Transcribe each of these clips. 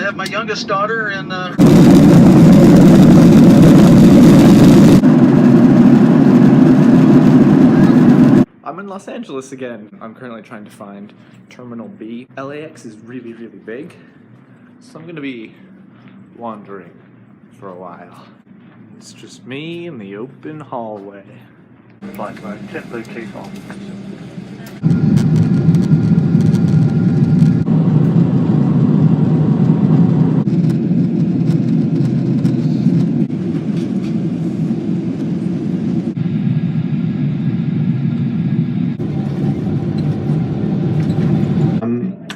have my youngest daughter in I'm in Los Angeles again. I'm currently trying to find Terminal B. LAX is really, really big, so I'm gonna be wandering for a while. It's just me in the open hallway. Like I gently take off.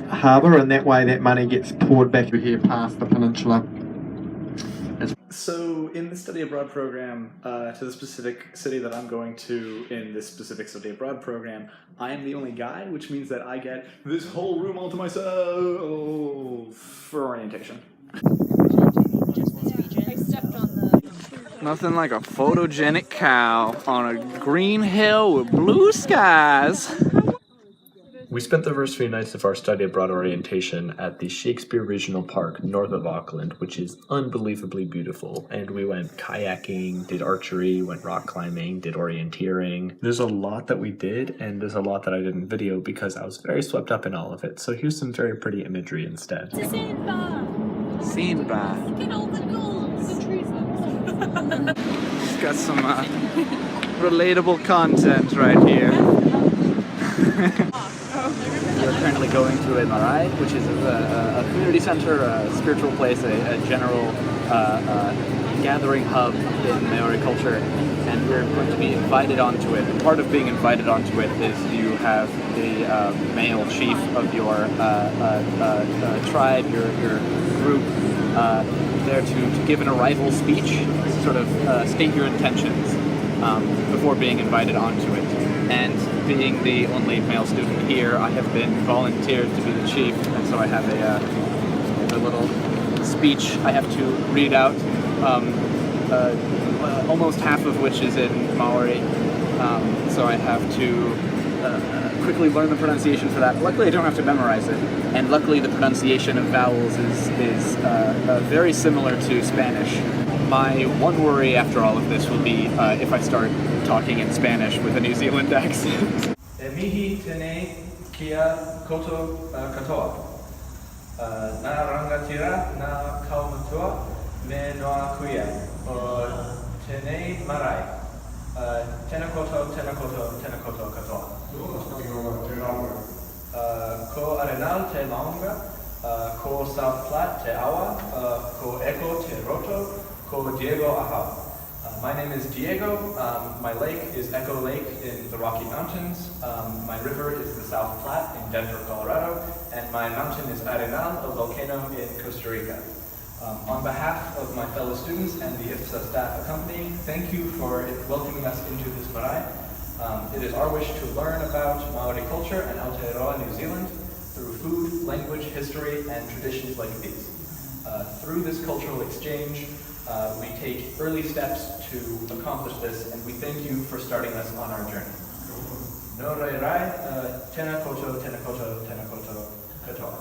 Harbour, and that way that money gets poured back here past the peninsula. So in the study abroad program, to the specific city that I'm going to in this specific study abroad program, I am the only guy, which means that I get this whole room all to myself for orientation. Nothing like a photogenic cow on a green hill with blue skies. We spent the first few nights of our study abroad orientation at the Shakespeare Regional Park north of Auckland, which is unbelievably beautiful. And we went kayaking, did archery, went rock climbing, did orienteering. There's a lot that we did, and there's a lot that I didn't video because I was very swept up in all of it. So here's some very pretty imagery instead. It's a sandbar. Sandbar. Look at all the goals. The trees. It's got some relatable content right here. We're currently going to a Marae, which is a community center, a spiritual place, a general gathering hub in Maori culture, and we're going to be invited onto it. And part of being invited onto it is you have the male chief of your tribe, your group, there to give an arrival speech, sort of state your intentions before being invited onto it. And being the only male student here, I have been volunteered to be the chief, and so I have a little speech I have to read out, almost half of which is in Maori, so I have to quickly learn the pronunciation for that. Luckily I don't have to memorize it, and luckily the pronunciation of vowels is very similar to Spanish. My one worry after all of this will be if I start talking in Spanish with a New Zealand accent. E mihi tene kia koto katoa. Na rangatira na kaumatua me noa kuia. O tene marae. Tena koto katoa. Ko arenal te maunga. Ko South Platte te awa. Ko eko te roto. Ko Diego aha. My name is Diego. My lake is Echo Lake in the Rocky Mountains. My river is the South Platte in Denver, Colorado. And my mountain is Arenal, a volcano in Costa Rica. On behalf of my fellow students and the IFSA staff accompanying, thank you for welcoming us into this marae. It is our wish to learn about Maori culture and Aotearoa New Zealand through food, language, history, and traditions like these. Through this cultural exchange, we take early steps to accomplish this, and we thank you for starting us on our journey. No rai rai, tena koto katoa.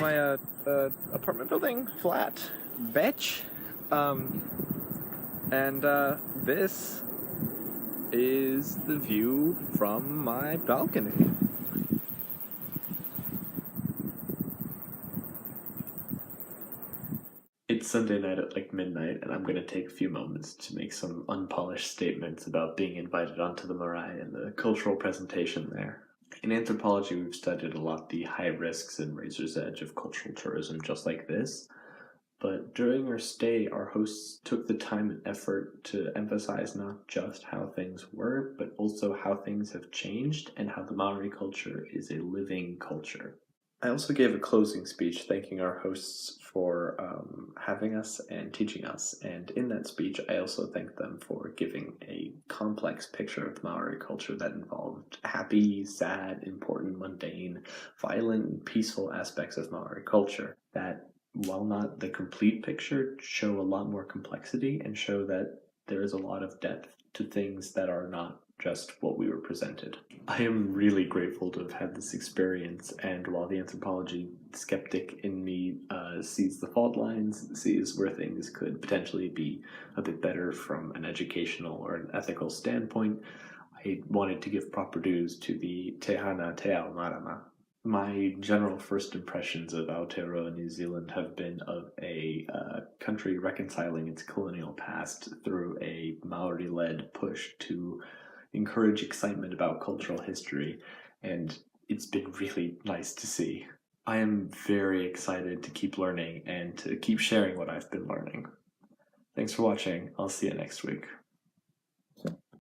my apartment building, flat, batch. And this is the view from my balcony. It's Sunday night at like midnight, and I'm going to take a few moments to make some unpolished statements about being invited onto the Marae and the cultural presentation there. In anthropology, we've studied a lot the high risks and razor's edge of cultural tourism just like this, but during our stay, our hosts took the time and effort to emphasize not just how things were, but also how things have changed and how the Maori culture is a living culture. I also gave a closing speech thanking our hosts for having us and teaching us, and in that speech I also thanked them for giving a complex picture of Maori culture that involved happy, sad, important, mundane, violent, and peaceful aspects of Maori culture that, while not the complete picture, show a lot more complexity and show that there is a lot of depth to things that are not just what we were presented. I am really grateful to have had this experience, and while the anthropology skeptic in me sees the fault lines, sees where things could potentially be a bit better from an educational or an ethical standpoint, I wanted to give proper dues to the Te Hana Te Ao Marama. My general first impressions of Aotearoa New Zealand have been of a country reconciling its colonial past through a Maori-led push to encourage excitement about cultural history, and it's been really nice to see. I am very excited to keep learning and to keep sharing what I've been learning. Thanks for watching. I'll see you next week.